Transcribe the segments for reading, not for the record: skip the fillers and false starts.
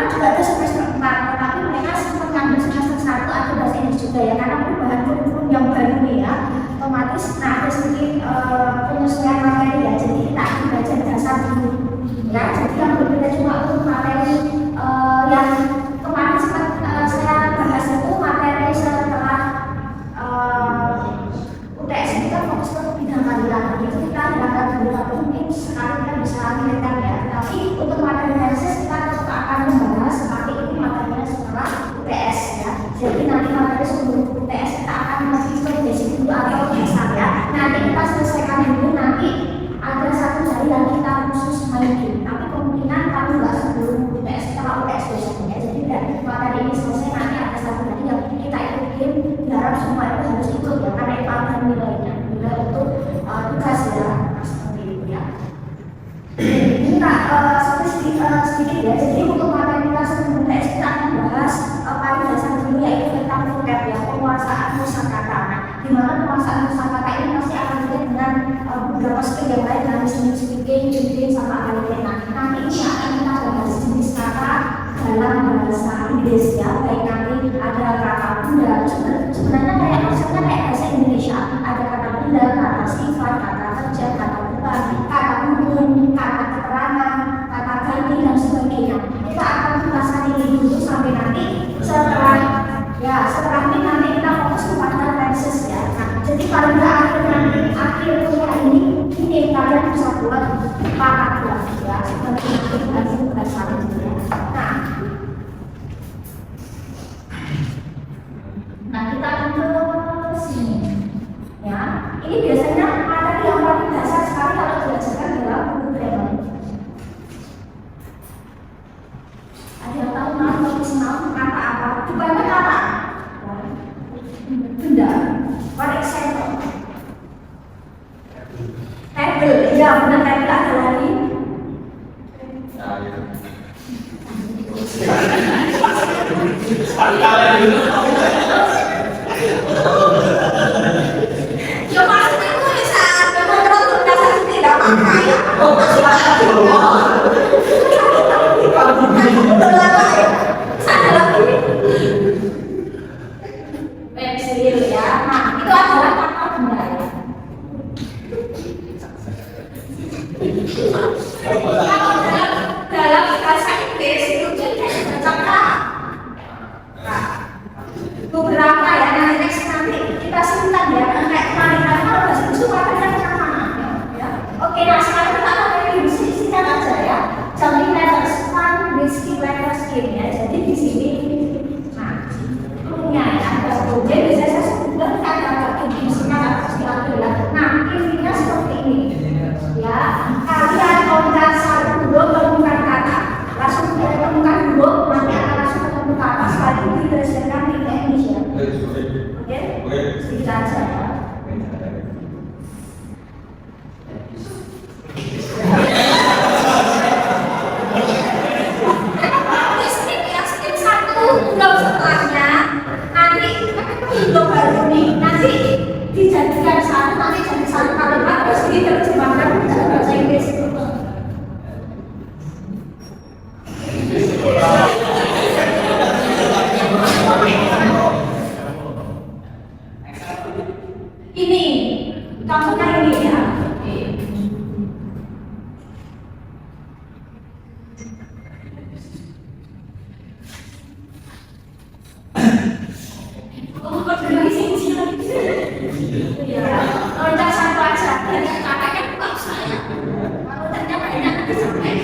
kami juga ada semester 4, tetapi mereka sempat ngambil semester 1 ada bahasa Inggris juga ya, karena perubahan kurikulum yang baru nih ya, otomatis ada sedikit penyesuaian materi ya, jadi kita akan belajar dasar dulu ya, jadi yang berbeda cuma untuk materi yang kemarin sempat saya bahas itu materi setelah UTS itu kan fokus ke bidang keadilan, itu kita hilangkan dulu, tapi mungkin sekali kita bisa lihatkan ya, tapi untuk materi analisis kita tetap akan membahas seperti ini materinya setelah UTS ya, jadi nanti materi sebelum UTS kita akan masih ke basic dulu atau dasar ya, nanti kita selesaikan dulu, nanti ada satu hari yang kita khusus main game, tapi kemungkinan kami nggak sebelum UTS, setelah UTS biasanya, jadi dari materi ini selesai nanti ada satu hari yang kita ikut game, diharap semua itu harus ikut ya, karena itu ada nilainya, nilai untuk tugas ya, seperti itu ya. Ini sedikit ya, jadi untuk materi kita sebelum UTS kita akan bahas paling dasar dulu yaitu tentang vocab ya, penguasaan kosakata. Nah, di mana penguasaan kosakata ini pasti akan dilihat dengan beberapa skill yang lain, dari listening, speaking, reading, sama writing. Nah, nanti ini akan kita bahas jenis kata dalam bahasa Inggris ya, baik nanti ada kata benda, sebenarnya kayak konsepnya kayak bahasa Indonesia, ada kata benda, kata sifat, kata kerja, kata bukan, kata hubung, kata keterangan, kata ganti dan sebagainya. Kita akan bahaskan ini dulu sampai nanti setelah ini nanti kita fokus kepada tenses ya. Nah, jadi kalau nggak akhir kuliah ini kalian bisa buat paragraf ya, seperti itu tugas selanjutnya. Nah, kita akan ke sini ya. Ini biasanya materi yang paling dasar sekali kalau diajarkan dalam buku grammar. Ada yang tahu kata apa? Bukannya kata benda. For example, table. Ya, benar, table ada lagi. Ya maksudnya itu bisa memang dasar tidak pakai ya. Pensil ya. Nah, itu adalah kata benda ya. Kalau dalam bahasa Inggris itu jadi kata beberapa ya, nanti kita sebutkan ya, kayak kemarin kalau bahasa Inggris itu katanya mana ya. Oke, nah sekarang kita akan diskusikan aja ya. Jadi letters one, whiskey, letters game ya. Jadi di sini, nah, punya ya, ada jadi bisa saya sebutkan kata-kata ini, misalnya kata-kata. Nah, intinya seperti ini ya. Kalian kontak satu huruf menemukan kata, langsung menemukan huruf, nanti akan langsung menemukan kata. Sekali itu didasarkan di Indonesia. Oke, sedikit aja ya. Skip satu, belum setelahnya. Nanti untuk baru nih, nanti dijadikan satu, nanti jadi satu kalimat terus diterjemahkan ke bahasa Inggris. Ini contohnya ini ya. Loncat satu aja, dari kakaknya bukan saya. Kalau ternyata banyak nanti sampai.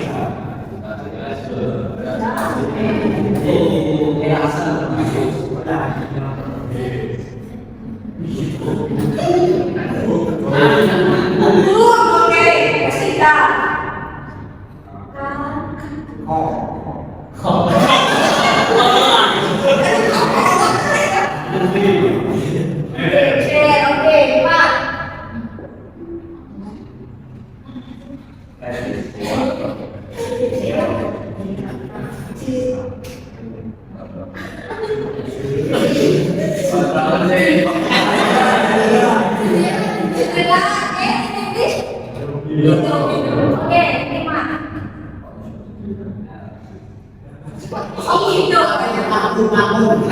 Oke, ketiga. Oke, Pak. Oke, 5. makmum.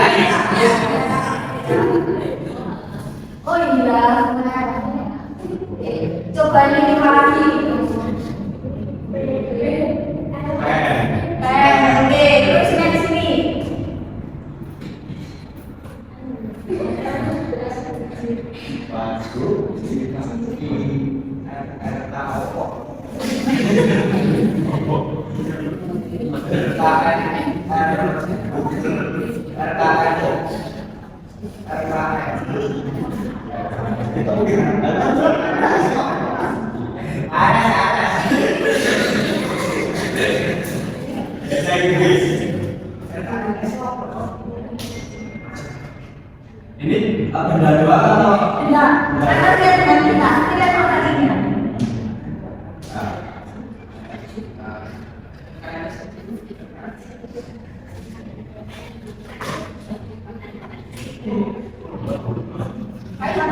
Oh iya, benar. Coba ini lagi. Oke, terus yang sini. Ini benda dua atau? Enggak, karena dia dengan kita, tidak tahu tadinya. Ayo,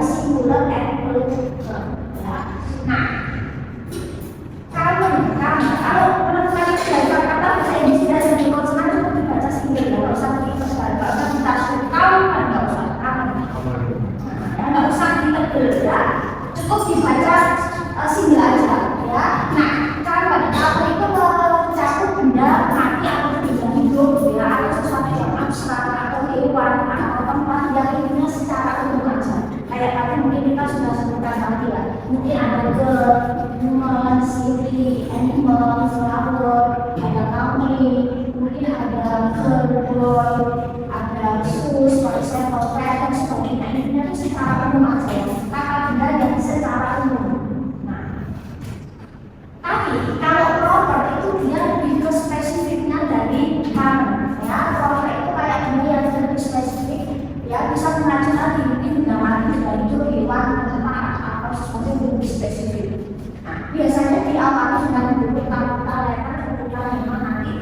singular and plural. Ya. Nah, kalau menemukan dari kata bahasa Inggris dan seni konsonan cukup dibaca single, nggak usah dipersebar, nggak usah ditaksir kamu kan nggak usah kamu, nggak usah ditebel ya, cukup dibaca single aja ya. Nah, kalau itu mencakup benda mati atau benda hidup ya, atau sesuatu yang abstrak atau hewan atau tempat yang intinya secara umum aja. Kayak tadi mungkin kita sudah sebutkan tadi ya, mungkin ada girl, human, city, animal, flower, ada kami, mungkin ada girl, ada shoes, for example, pet, dan sebagainya. Intinya itu secara umum aja ya, kata benda yang secara umum. Nah, tapi kalau proper itu dia lebih ke spesifiknya dari common ya. Proper itu kayak benda yang lebih spesifik ya, bisa mengacu lagi mungkin benda mati dan itu hewan, tempat atau sesuatu yang lebih spesifik. Nah, biasanya diawali dengan bentuk kata letter ketika memang nanti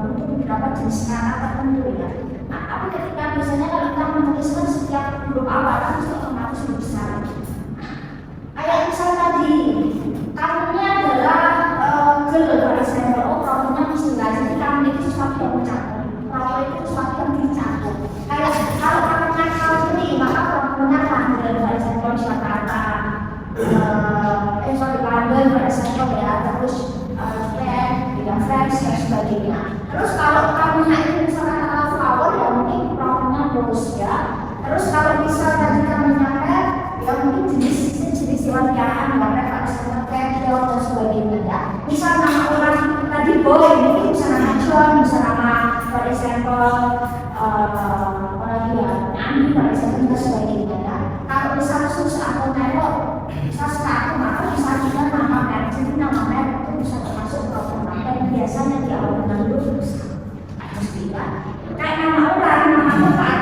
untuk beberapa jenis kata tertentu ya. Nah, tapi ketika biasanya kalau kita menuliskan setiap huruf awal kan itu otomatis huruf besar. Kayak misal tadi kamunya adalah girl, for example, propernya istilah, jadi kamu itu sesuatu yang mencakup, proper itu sesuatu yang dicakup. Kayak kalau kamunya kau ini, maka propernya girl, for example, Jakarta, London, for example ya, terus bidang French dan sebagainya. Terus kalau kamunya itu misalkan kata flower ya mungkin propernya rose ya. Terus kalau misal tadi kamunya pet ya mungkin jenis hewan peliharaan ya, kalau misalnya cat, dog dan sebagainya ya. Misal nama orang tadi boy, mungkin bisa nama John, bisa nama for example orang dia Andi, for example dan sebagainya ya. Kalau misal susah atau melok, misal sepatu maka bisa juga nama merek, jadi nama merek itu bisa termasuk proper dan biasanya di awal dengan huruf besar. Harus tidak. Kayak nama orang, nama tempat,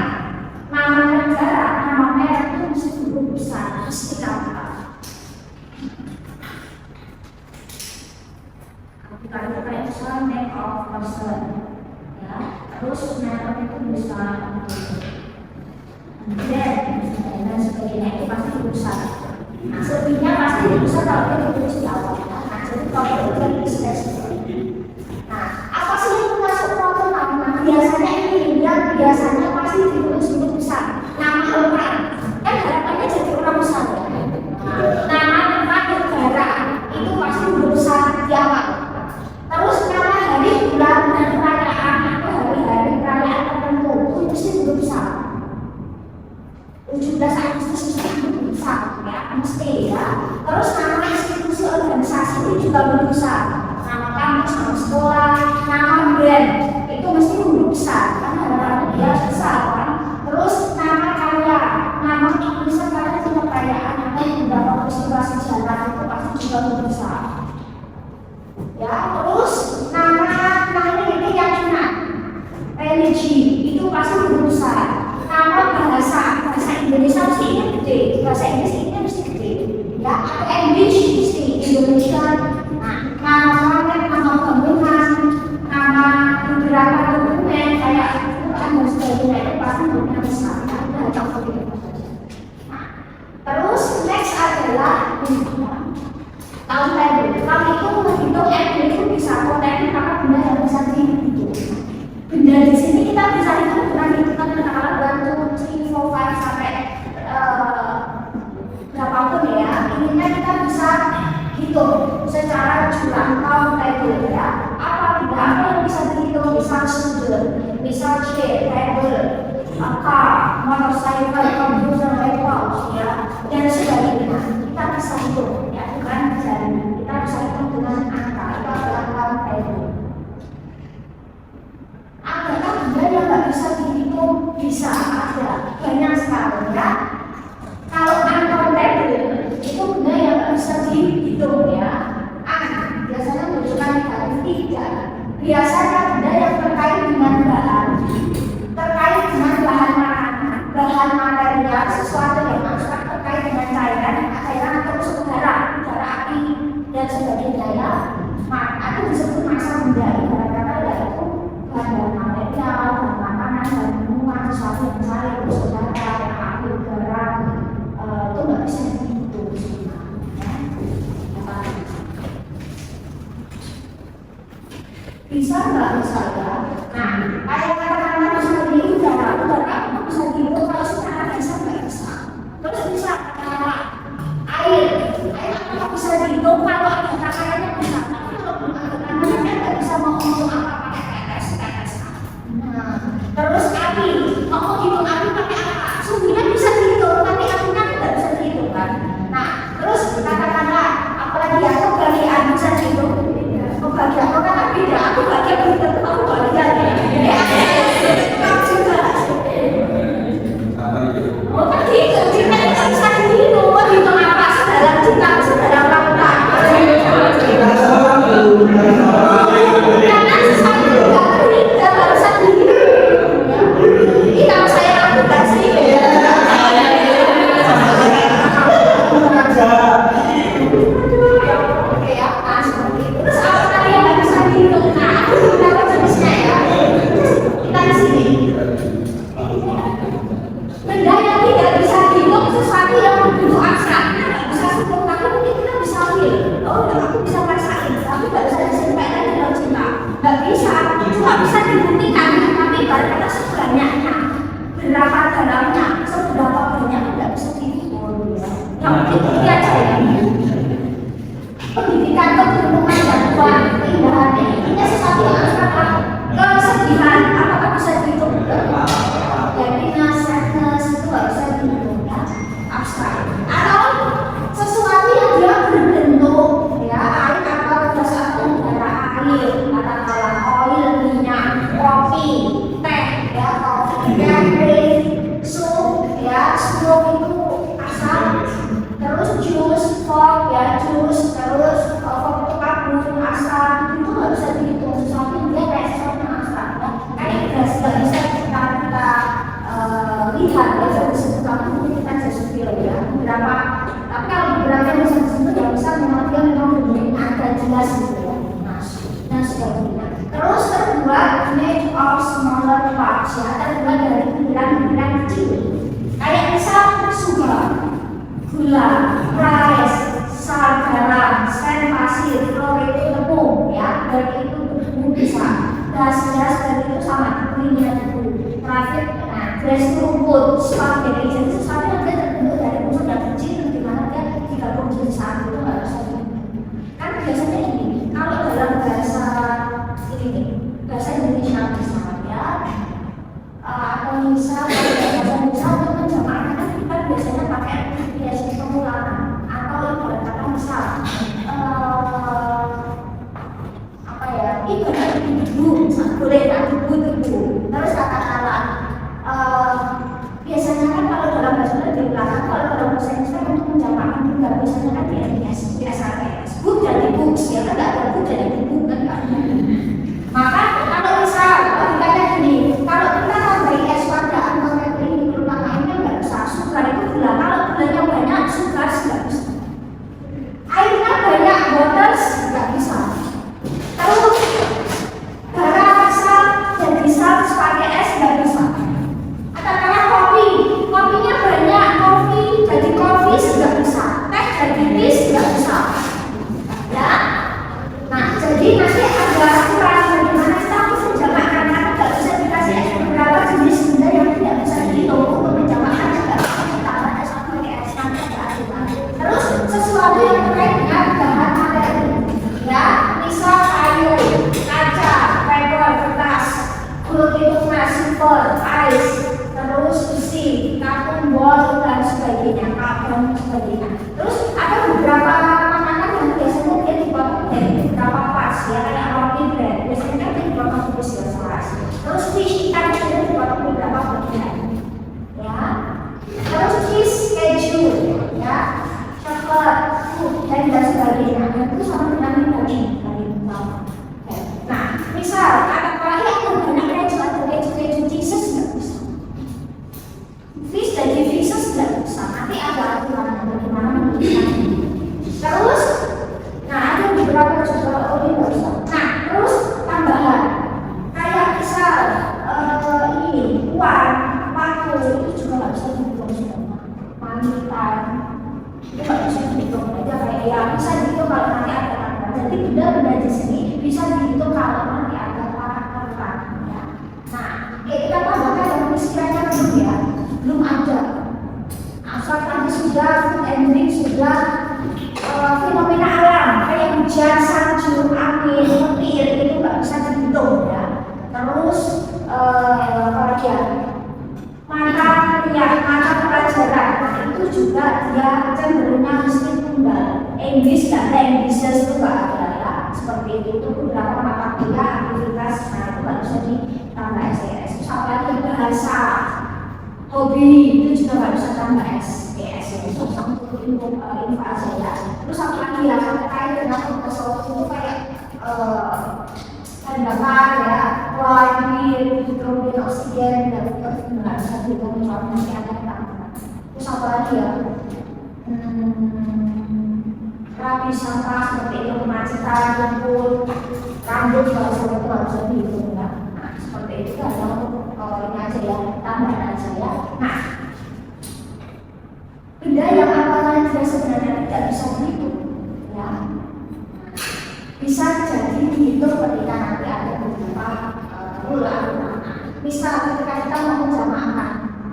nama negara, nama merek itu mesti huruf besar, mesti lengkap. Kalau itu kayak misalnya name of person, ya, terus merek itu bisa dan sebagainya itu pasti besar. Nah, selebihnya pasti besar kalau kita tulis di awal. Nah, jadi kalau itu lebih spesifik. Nah, apa sih yang masuk proper nama? Biasanya ini yang biasanya pasti ditulis huruf besar. Nama orang, kan harapannya jadi orang besar ya. Nama tempat negara itu pasti huruf besar di awal. Terus nama hari, bulan, dan perayaan atau hari-hari perayaan tertentu itu mesti huruf besar. 17 Agustus itu besar ya, mesti ya. Terus nama institusi organisasi itu juga huruf besar. Nama kampus, nama sekolah, nama brand itu mesti huruf besar karena harapannya dia besar kan. Terus nama karya, nama tulisan karya punya perayaan atau beberapa peristiwa sejarah itu pasti juga huruf besar. Ya, terus nama ini keyakinan, religi itu pasti huruf besar. Nama bahasa Indonesia mesti ini gede, bahasa Inggris ini mesti gede ya, atau English mesti Indonesia. Nah, nama bangunan, nama beberapa dokumen kayak Quran dan sebagainya itu pasti hurufnya besar ya, udah contoh gitu saja. Nah, terus next adalah countable. Kalau itu menghitung N itu bisa konten karena benda yang bisa dihitung. Benda di sini kita bisa hitung bukan hitungan katakanlah 1, 2, 3, 4, 5 sampai berapapun ya. Intinya kita bisa hitung secara jumlah countable ya. Apa yang bisa dihitung? Misal student, misal chair, table, car, motorcycle, computer, laptop ya, dan sebagainya. Kita bisa hitung ya, bukan jari. Kita bisa hitung dengan angka. Itu adalah countable. Adakah benda yang nggak bisa dihitung? Bisa, ada banyak sekali ya. Kalau uncountable itu benda yang nggak bisa dihitung ya. Biasanya menunjukkan negatif 3. Biasanya benda yang terkait dengan bahan makanan, bahan material, sesuatu yang abstrak terkait dengan cairan atau udara, api dan sebagainya ya. Itu disebut massa benda. Ibarat yaitu bahan material, bahan makanan, bahan minuman, sesuatu yang cair, udara, api, udara, Bisa nggak misalnya? Nah, kayak kata-kata misalnya ini udara itu bisa dihitung kalau secara bisa nggak bisa. Terus bisa kata air apa bisa dihitung kalau ada takarannya bisa. Tapi kalau belum ada takarannya kan nggak bisa mau ngomong apa pakai tetes. Nah, terus api, mau hitung api pakai apa? Sungguhnya bisa dihitung, tapi apinya nggak bisa dihitung kan. Nah, terus kata-kata apalagi aku bagian bisa dihitung. Bagian aku kan beda, aku bagian belum aku bagian ya. Oh kan gitu, cinta itu bisa dihitung, hitung apa sedalam cinta, sedalam lautan. Karena sesuatu tidak beda, nggak bisa dihitung. Ini kalau saya lakukan sih ya. Oke ya, nah seperti itu. Terus apa tadi yang nggak bisa dihitung? Nah, aku beberapa jenisnya ya. Kita di sini. Benda yang tidak bisa dihitung sesuatu yang berbentuk abstrak, kita nggak bisa hitung, tapi mungkin kita bisa feel. Oh, aku bisa rasain, tapi nggak bisa disampaikan di dalam cinta. Nggak bisa, cuma bisa dibuktikan, tapi ibaratnya sebanyaknya, berapa dalamnya, seberapa banyak nggak bisa dihitung. Yang penting dia aja ya. Pendidikan keberuntungan dan uang keindahan intinya sesuatu yang abstrak. Kesedihan apakah bisa dihitung? Happiness, sadness itu nggak bisa dihitung ya, abstrak. Atau sesuatu yang dia berbentuk ya, air atau gas atau udara, air, katakanlah oil, minyak, kopi, teh ya, kopi, teh, sup ya, smoke itu asam, terus jus, fog ya, jus, terus fog itu karbon, asam, itu nggak bisa dihitung. Sesuatu yang dia kayak sesuatu yang abstrak ya, kayak gas nggak bisa kita lihat ya, jadi sebutkan mungkin kita jadi film ya beberapa, tapi kalau beberapa yang bisa disebut ya bisa memang dia memang bentuknya agak jelas gitu ya, nah sebagainya. Terus kedua, made of smaller parts ya, terbuat dari butiran-butiran kecil kayak misal sugar, gula, rice, salt, garam, sand, pasir, klorida, tepung ya, dan itu tepung bisa gas dan itu sama minyak itu traffic. Gas rumput, spaghetti, jadi sesuatu yang dia terbentuk dari unsur yang kecil, di mana dia digabung jadi satu, itu nggak bisa dihitung. Kan biasanya ini, kalau dalam bahasa Indonesia misalnya, atau misal bahasa Indonesia untuk menjamaahkan kan kita biasanya pakai biasa pengulangan, atau ibarat kata misal apa ya, ibarat ibu, boleh tak ibu, terus kata-kata biasanya kan kalau dalam bahasa Indonesia di belakang, kalau dalam bahasa Indonesia untuk menjamaahkan juga biasanya kan biasa book jadi books ya kan, nggak ada book jadi buku kan nggak ada. Maka kalau misal logikanya gini, kalau kita tambahin es pada atau ini terutama ini nggak bisa, sugar itu gula, kalau gulanya banyak sugar nggak bisa, airnya banyak waters nggak bisa, terus garam bisa jadi salt pakai es nggak bisa. Katakanlah kopinya banyak, kopi jadi kopi nggak bisa, teh jadi tis nggak bisa ya. Nah jadi nanti ada aturan bagaimana kita harus menjamaahkan, karena nggak bisa dikasih beberapa jenis benda yang tidak bisa dihitung untuk menjamaahkan, nggak bisa kita ada satu pakai es yang tidak ada. Terus sesuatu yang terkait dengan bahan materi ya, misal kayu, kaca, paper, kertas, kulit itu silver, ice, terus besi, karton, bol, dan sebagainya, karbon, dan sebagainya. Terus ada beberapa makanan yang biasanya dia dipotong dari beberapa parts ya, kayak roti bread, biasanya kan dia dipotong terus ya seras. Terus fish ikan biasanya dipotong beberapa bagian ya. Terus cheese, keju ya, coklat, dan sebagainya. Dan itu sama dengan daging. Nah, misal katakanlah yang banyak keju cheese nggak bisa. Fish jadi fishes nggak bisa, nanti ada aturan bagaimana menentukan. Terus, nah ada beberapa juga oli nggak bisa. Nah terus tambahan kayak misal ini uang, paku itu juga nggak bisa dihitung semua. Manitan itu nggak bisa dihitung, aja kayak ya bisa dihitung kalau nanti ada tambahan. Jadi benda-benda di sini bisa dihitung kalau nanti ada kita tambahkan yang istilahnya belum ya, belum ada. Asal tadi sudah, food and drink sudah, fenomena alam kayak hujan, salju, angin, petir itu nggak bisa dihitung ya. Terus apa lagi ya? Mata pelajaran itu juga dia cenderungnya mesti tunggal. English nggak ada, Englishes itu nggak ada ya. Seperti itu beberapa mata kuliah aktivitas, nah itu nggak bisa ditambah SES. Apalagi bahasa, hobi itu juga nggak bisa tambah SES. Itu satu info aja ya. Terus apa lagi ya terkait dengan Microsoft itu kayak tanggapan ya, warna, hidrogen, oksigen, dan itu nggak bisa dihitung masih ada tambah. Terus apa lagi ya? Rapi sampah seperti itu, kemacetan, lumpur, rambut juga seperti itu nggak bisa dihitung ya. Nah seperti itu kan ini aja ya, tambahan aja ya. Nah benda yang awalnya dia sebenarnya tidak bisa dihitung ya, bisa jadi dihitung ketika nanti ada beberapa rule. Misal ketika kita mau menjamaahkan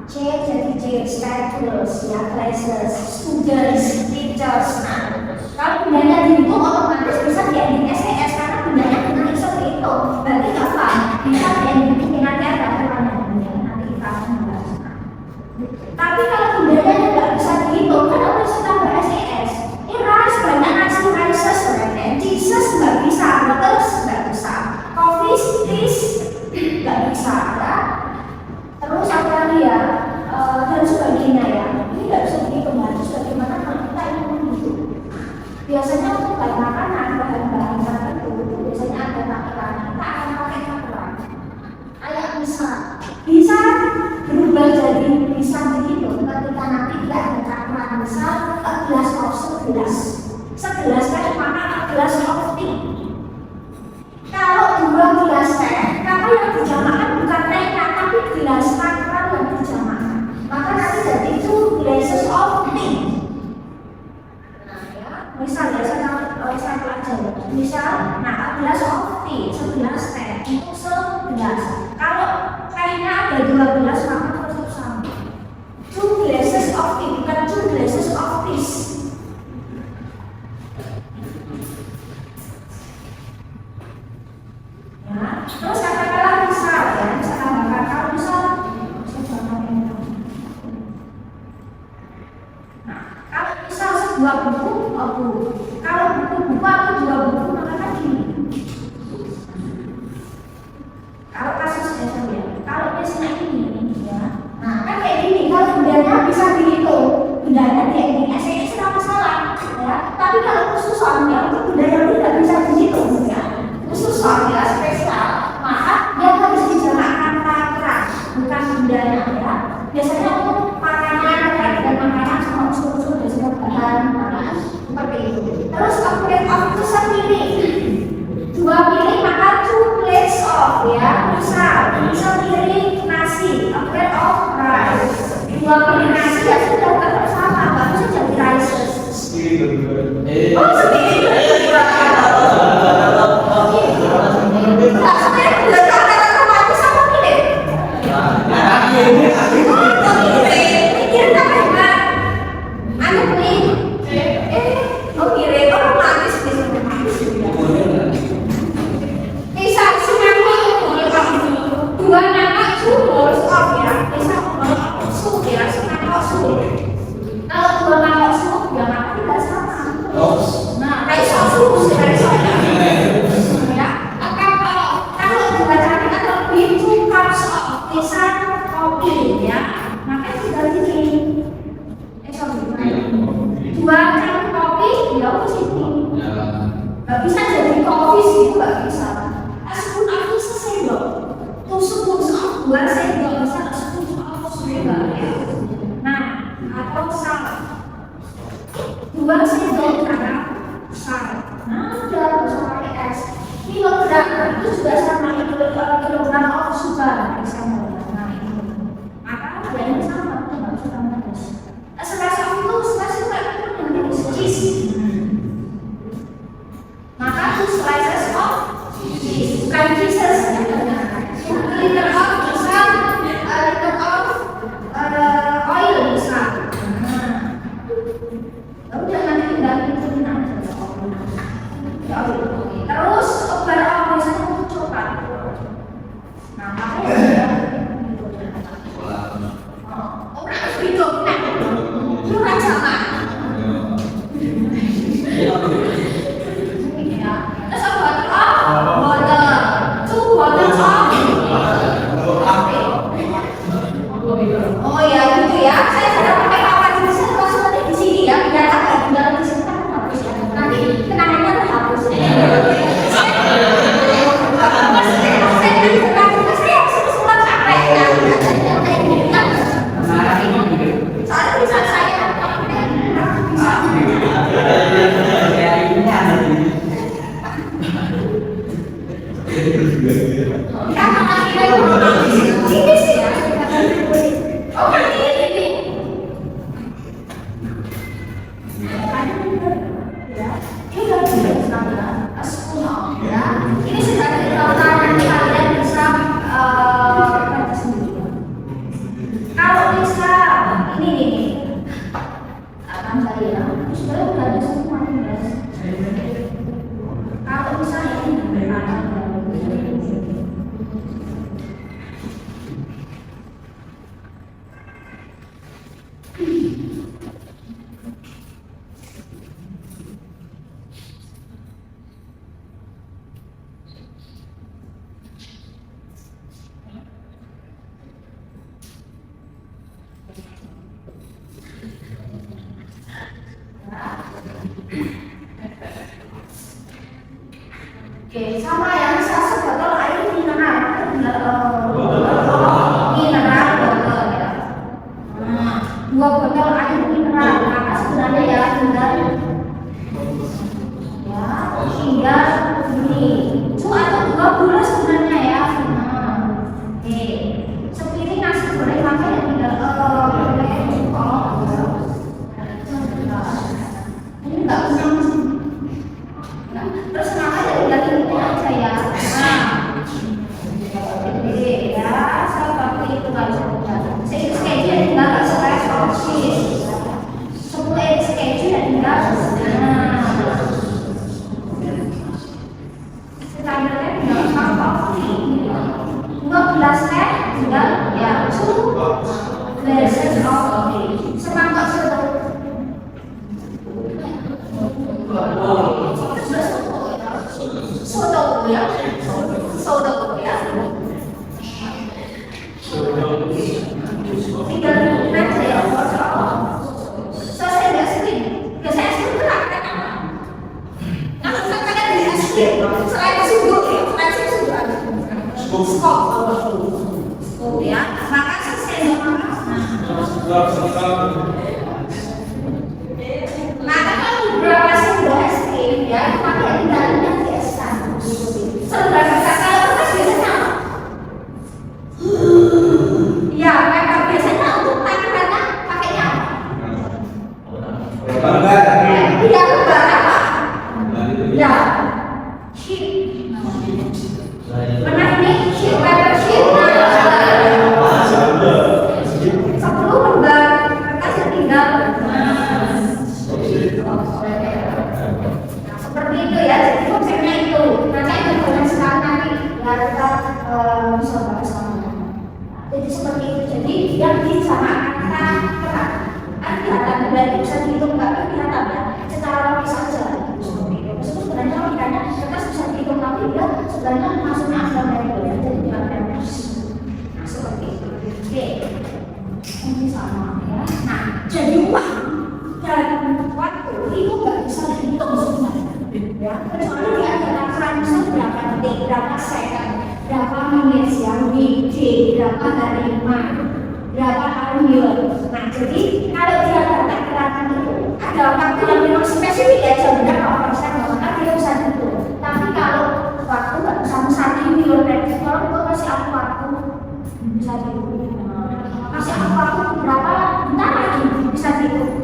C jadi J, schedules ya, classes, students, teachers. Nah kalau bendanya dihitung otomatis bisa di-ending SES karena bendanya dengan seperti itu. Berarti apa? Bisa di-ending nanti ada aturannya nanti kita akan membahas. Tapi kalau bendanya nggak bisa dihitung, kan harus tambah SES. Ini rice banyak nasi rices, Jesus nggak bisa, terus nggak bisa, coffee tis nggak bisa ya. Terus apa lagi ya? Dan sebagainya ya. Ini nggak bisa dihitung harus bagaimana kalau kita ingin menghitung. Biasanya untuk bahan makanan, bahan-bahan tertentu itu biasanya ada takiran. Kita akan pakai takiran. Kayak bisa berubah jadi bisa dihitung ketika nanti tidak ada takiran. Misal a glass of segelas teh maka a glass of tea. Kalau 2 gelas teh, maka yang dijamakan bukan tehnya tapi gelas takiran yang dijamakan. Maka nanti jadi 2 glasses of tea. Misal ya, saya pelajar. Misal, nah gelas of tea, segelas teh itu segelas. Kalau tehnya ada 2 gelas maka tetap sama. 2 glasses of tea, bukan 2 glasses of tea. Ya, terus katakanlah misal ya, misalkan kalau misal, nah kalau misal sebuah buku, kalau buku atau 2 buku maka kan gini. Kalau kasusnya saja, kalau biasanya ini ya, nah kan kayak gini. Kalau bendanya bisa dihitung, bendanya di SES tidak masalah ya. Tapi kalau khususan ya, untuk benda yang tidak bisa dihitung ya, khususan ya spesial, maka dia harus dijalankan takiran, bukan bendanya ya. Biasanya untuk makanan terkait dengan makanan sama unsur-unsur biasanya bahan makanan seperti itu. Terus upgrade of itu sendiri 2 piring maka 2 plates of ya. Misal sepiring nasi, upgrade of rice. 2 piring nasi ya sudah tetap sama, nggak bisa jadi rices. Oh sepiring berdua. Nggak sepiring berdua karena kemarin sama piring. Pikirin apa ya? Anu piring. Oh piring, oh romantis bisa romantis juga. Bisa sinangkok 2 nangkok sup stop ya. Bisa sup ya, sinangkok sup. Kalau 2 nangkok sup ya maka tidak sama. Nah, kayak sup ya. Kalau 2 nangkok atau lebih 2 cups of bisa kopi ya. Maka tidak ini. Sorry. 2 cup kopi ya ke sini. Nggak bisa jadi kopi sih, itu nggak bisa. Spoon aku sesendok. Tuh spoon of 2 sendok bisa spoon of sendok ya. Nah, atau salad 2 sendok garam salad. Nah, udah nggak usah pakai es. Kilogram itu juga sama kilogram of sugar misalnya. Nah, itu. Maka harganya sama, nggak usah tambah es. Slice of itu slice itu kayak cheese. Maka 2 slices of cheese, bukan cheeses ya. 1 liter of misal Tinggal bikin aja ya, selesai nggak sering? Biasanya sering itu kan apa? Nah, katakan di SD, selain sibuk ya, selain sibuk ada skop ya, maka selesai maka kalau beberapa sebuah SD ya, maka yang dalamnya biasa. Sebenarnya kalau kertas biasanya apa? Ya, mereka biasanya untuk takarannya pakainya apa? Iya, lembar apa? Ya, sheet. Pernah ini sheet, paper sheet. 10 lembar kertas yang tinggal. Seperti itu ya, jadi konsepnya itu. Nanti ada banyak sekali nanti ya kita bisa bahas sama. Jadi seperti itu. Jadi yang disamakan kerat. Kelihatan benda itu bisa dihitung nggak? Kelihatan ya. Secara logis saja. Seperti itu. Meskipun sebenarnya logikanya kertas bisa dihitung tapi dia sebenarnya maksudnya asal dari itu ya. Jadi tidak ada nah seperti itu. Oke. Ini sama ya. Nah, jadi uang dan waktu itu nggak bisa dihitung sebenarnya. Ya, kecuali dia ada takaran berapa detik, berapa second, berapa menit yang di berapa hari berapa tahun. Nah, jadi kalau dia ada takaran itu ada waktu yang memang spesifik ya jam berapa persen, maka dia bisa dihitung. Tapi kalau waktu nggak bisa misalnya kalau itu masih aku waktu bisa dihitung. Masih aku waktu berapa bentar lagi bisa dihitung.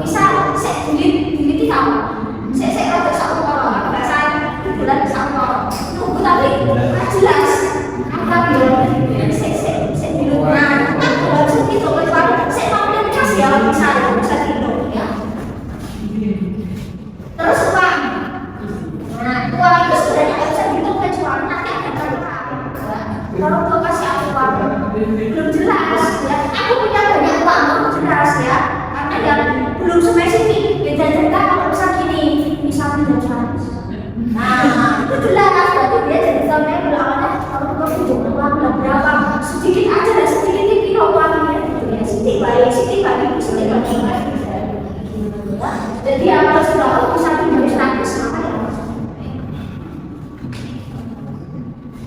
Bisa saya diliti kamu. Saya rada satu orang, nggak saya bulan satu orang. Tunggu tapi jelas. Apa bilang? Saya bilang, nah, kalau segitu kecuali saya mau dikasih ya bisa tidur ya. Terus uang, nah uang itu sebenarnya nggak bisa dihitung kecuali nanti ada berapa. Kalau mau kasih aku uang belum jelas ya. Aku punya banyak uang belum jelas ya, karena yang belum spesifik. Beda cerita kalau bisa gini. Bisa pinjam 100. Nah, itu jelas berarti dia jadi sampai awalnya kalau mau pinjam uang berapa sedikit aja lah, sedikit kilo uangnya gitu ya, sedikit balik jadi apa sudah kalau bisa pinjam 100 maka ya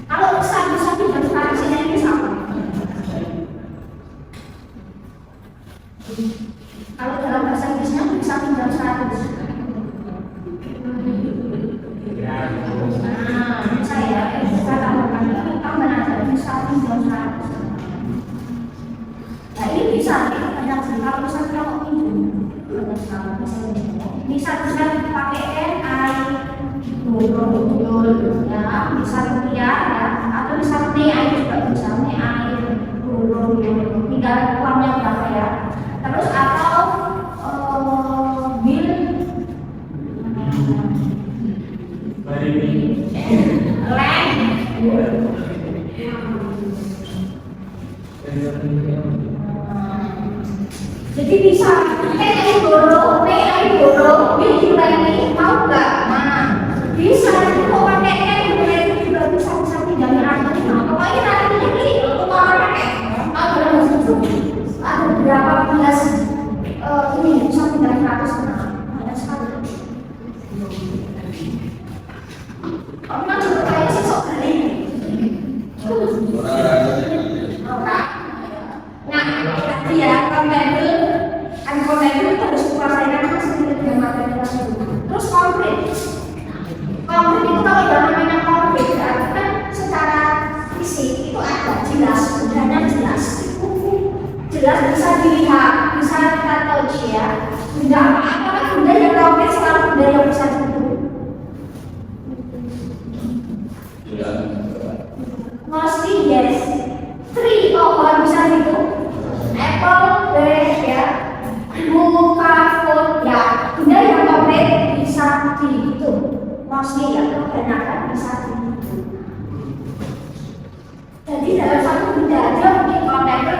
kalau bisa pinjam 100 ini sama kalau dalam bahasa Inggrisnya bisa pinjam 100. Saya tambah aja bisa pinjam 100. Nah ini bisa banyak kalau misalnya kamu pinjam bisa pakai NI ya bisa rupiah ya atau bisa NI juga bisa NI tinggal uangnya berapa ya. Terus atau bill jadi bisa borong, bill juga ini mau nggak? Nah bisa jadi mau pakai itu juga bisa pinjam 100. Pokoknya nanti ini mau pakai ada berapa belas ini bisa pinjam 100. Banyak sekali. Kamu juga kayak sosok kali. Nah, tadi ya unconventional itu harus kuasaikan masih dengan materi tersebut. Terus konkret itu kalau yang namanya konkret berarti kan secara fisik itu ada jelas, bendanya jelas, bisa dilihat, bisa kita touch ya. Benda apa benda yang konkret selalu benda yang bisa dihitung. Mostly yes. 3 kalau bisa dihitung. Apple, bear ya. Buka, food ya. Benda yang konkret bisa dihitung. Mostly ya, kebanyakan bisa dihitung. Jadi dalam satu benda aja mungkin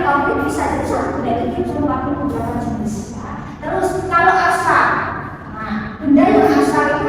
konkret bisa jadi satu benda itu cuma waktu beberapa jenis. Terus kalau abstrak, nah benda yang abstrak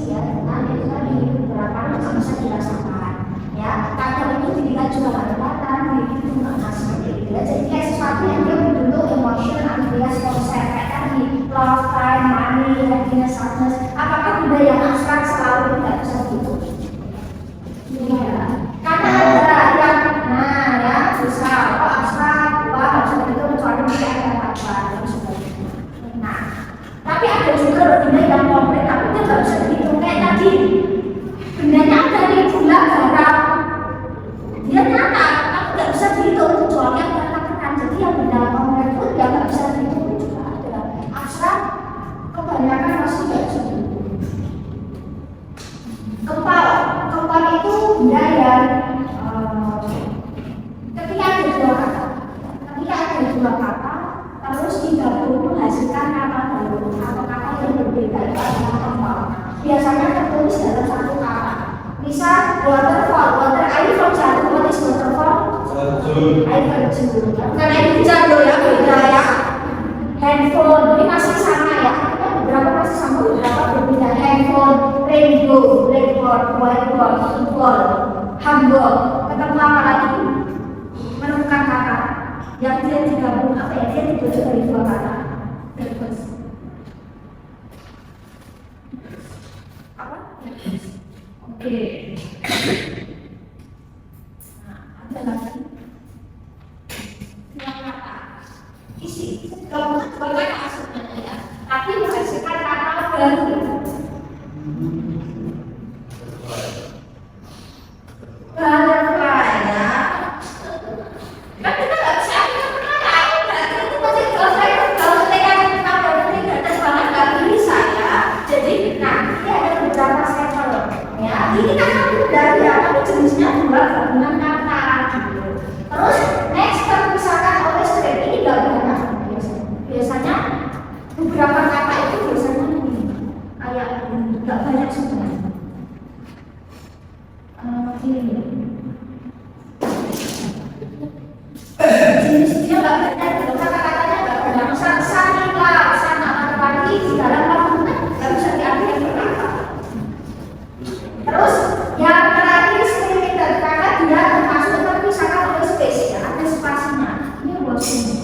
ya dengan itu tadi beberapa yang bisa dirasakan ya. Kadang itu dilihat juga kelihatan, itu nggak seperti itu ya. Jadi kayak sesuatu yang dia berbentuk emotion, alias konsep kayak tadi love, time, money, happiness, sadness. Apakah benda yang abstrak selalu tidak bisa gitu? Iya. Karena ada yang ya bisa abstrak, wah bisa gitu kecuali dia ada apa dan sebagainya. Nah, tapi ada juga benda yang konkret tapi dia nggak bisa dihitung kayak tadi. Bendanya ada di gula garam, dia nyata tapi nggak bisa dihitung kecuali yang katakan. Jadi yang benda konkret pun dia nggak bisa dihitung juga ada. Abstrak kebanyakan masih nggak bisa dihitung. Kempal itu benda yang ketika ada dua kata terus digabung menghasilkan kata baru atau kata yang berbeda itu adalah kempal. Biasanya tertulis dalam satu kata. Misal waterfall, air from jatuh, what is waterfall? Air terjun. Bukan air hujan loh ya, beda ya. Handphone ini masih sama ya. Beberapa masih sama, beberapa berbeda. Handphone, rainbow, blackboard, whiteboard, football, handball. Ketemu apa lagi? Menemukan kata yang dia digabung apa ya? Dia dibentuk dari dua kata. Apa? Oke. Nah, ada lagi. Yang kata isi gabungan dua kata sebenarnya ya. Tapi menghasilkan kata baru. Butterfly ya. Kan kita nggak bisa ambil kata itu masih butterfly kalau ketika kita berarti ada banget nggak bisa ya. Jadi nah ini ada beberapa sampel ya. Ini kan dari ya tapi jenisnya dua gabungan kata. Terus next terpisahkan oleh strip ini nggak banyak biasanya beberapa kata itu biasanya ini kayak nggak banyak sebenarnya. Ini jenisnya nggak banyak, kata-katanya nggak banyak. Sanila, sana, matahari, segala macam nggak bisa diambil yang pertama. Terus yang terakhir spirit karena dia termasuk terpisahkan oleh space ya, ada spasinya. Ini buat sini.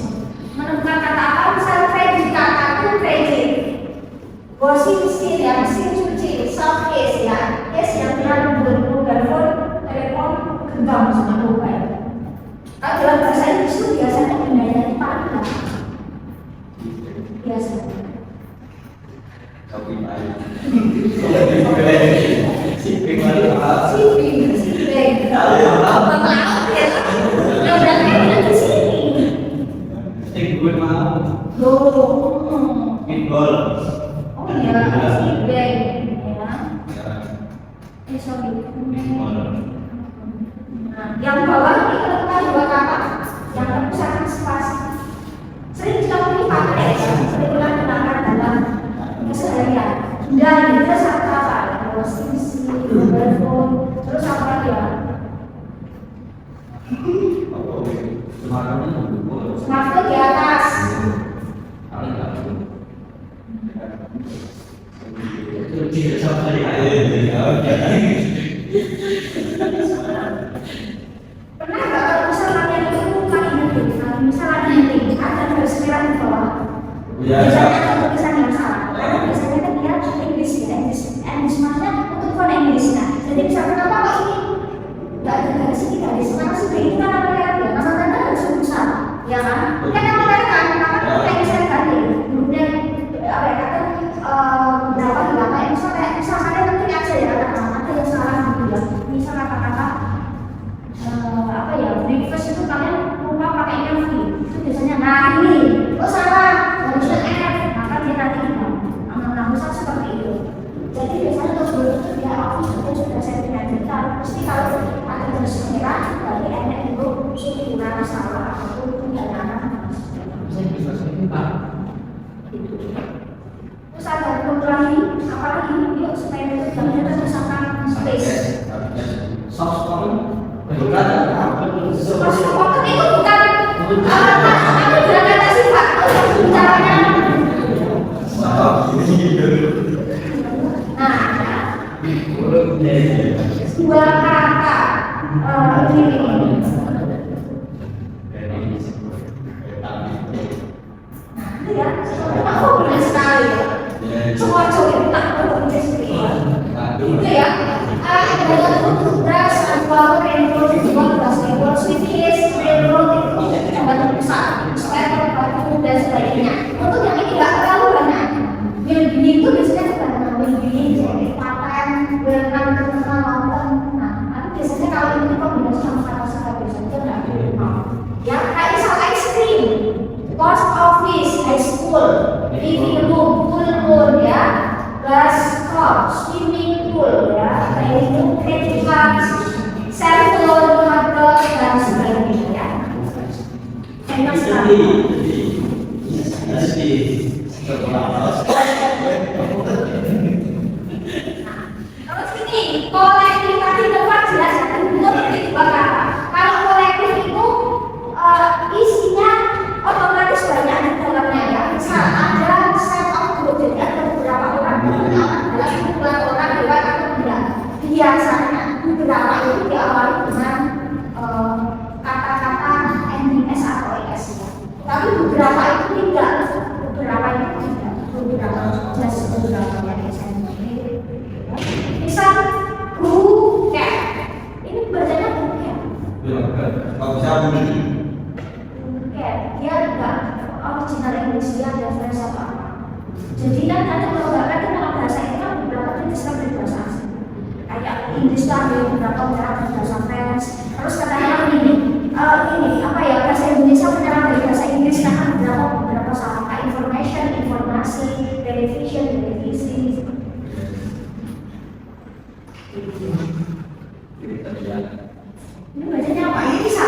Menemukan kata apa? Misalnya predika, kata predik. Washing machine ya, mesin cuci, soft case ya, case yang dia membentuk telepon genggam sama mobile. Kalau dalam bahasa Inggris itu biasanya bendanya itu paling banyak. Biasa. Siping lagi apa? Siping. Apa ya? Yang udah kayak di sini. Gue mau. Loh. Pinball. Oh iya, siping ya. Sorry. Nah, yang bawah ini kita dua kata yang terpisahkan spasi. Sering kita pakai, sering kita gunakan dalam keseharian. Dan itu satu kata, posisi, telepon, terus apa lagi ya? Smartphone di atas. Tidak sampai Pernah nggak kalau misalnya itu bukan misalnya ini ada garis merah di bawah. Biasanya ada tulisan yang salah. Karena biasanya kan dia Inggris ya, Inggris maksudnya untuk font Inggrisnya. Jadi misalnya apa kok ini nggak ada garis ini garis mana sih itu kan nama merah ya, nama tanda harus besar, ya kan? Kan nama merah kan, kayak misalnya tadi, kemudian apa ya kata berapa berapa ya misalnya penting aja ya ada yang salah gitu ya. Misal kata-kata apa ya breakfast itu kalian lupa pakainya V itu biasanya nah ini oh salah harusnya F maka dia nanti hilang misal seperti itu. Jadi biasanya untuk itu dia office itu sudah sentimen kita mesti kalau ada garis merah dari enak itu kurang salah ataupun pendanaan terus ada lagi apalagi yuk supaya kita tersangka space soft bukan maksud waktu itu bukan aku bilang kata sifat bicaranya nah dua kata ini. Nah, itu ya, aku benar sekali ya. Semua cowok tak perlu seperti itu ya. Ada tugas atau rainbow juga basketball, sweeties, rainbow itu tambah besar, supaya terpacu dan sebagainya. Untuk yang ini nggak terlalu banyak. Well-being itu biasanya bukan well-being, jadi paten, welcome, terkenal, nonton. Nah, tapi biasanya kalau ini kombinasi sama kata-kata biasanya itu nggak berubah. Ya, kayak misal ice cream, post office, high school, living room, pool ya, glass cup, swimming pool ya, kayak itu, credit card, cell phone, hotdog dan sebagainya ya. Enak sekali. Terus ini kolektif tadi tempat jelas itu berarti dua kata. Kalau kolektif itu isinya otomatis banyak di dalamnya ya. Misal ada set of group, jadi ada beberapa orang berkenalan dalam kumpulan orang lewat atau tidak. Biasanya beberapa itu diawali dengan kata-kata NDS atau ES ya. Tapi beberapa itu tidak. Beberapa itu tidak. Beberapa just beberapa ya SMP. Misal buket. Ini bacanya buket. Buket. Dia enggak original Indonesia dan French apa. Jadi kan ada beberapa itu kalau bahasa itu kan beberapa itu bisa berbahasa asing. Kayak Inggris kan ada beberapa bahasa French. Terus katanya ini apa ya, bahasa Indonesia menyerang dari bahasa Inggris karena beberapa sama kayak informasi, television, televisi. Ini bacanya apa? Ini bisa.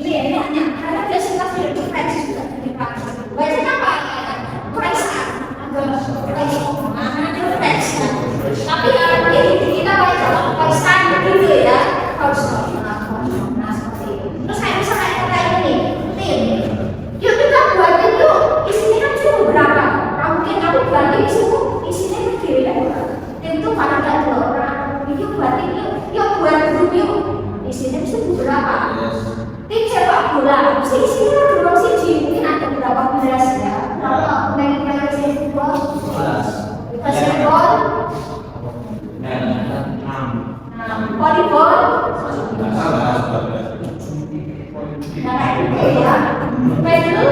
Ini hanya karena dia suka film French juga dipakai. Bacanya apa? French tapi kalau ini kita baca Pakistan gitu ya, harus seperti itu. Terus kayak ini, tim. Yuk kita buatin yuk. Isinya kan cuma berapa? Mungkin aku buatin isinya kecil ya. Tim itu pada ada 2 orang. Yuk buatin yuk buat grup yuk. Isinya bisa berapa? Tim sepak bola. Mesti isinya belum sih, mungkin ada berapa belas ya. Kalau main basketball, volleyball, nah itu ya, pedal.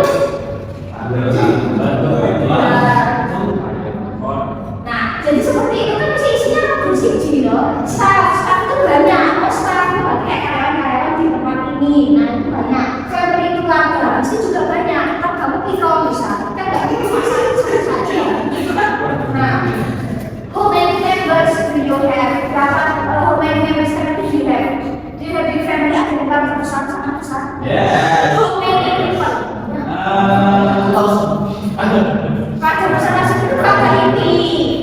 Nah, jadi seperti itu kan masih isinya bersih loh. Staff itu banyak, staff itu kayak karyawan-karyawan di tempat ini, nah itu banyak. Family keluarga, pasti juga banyak. Kalau kamu piro bisa, kan nggak bisa masalah saja. Nah, how many members do you have? How many members do you have? Do you have big family? Ada keluarga besar, sangat besar. Yes. How many people? Pada besar itu kata ini.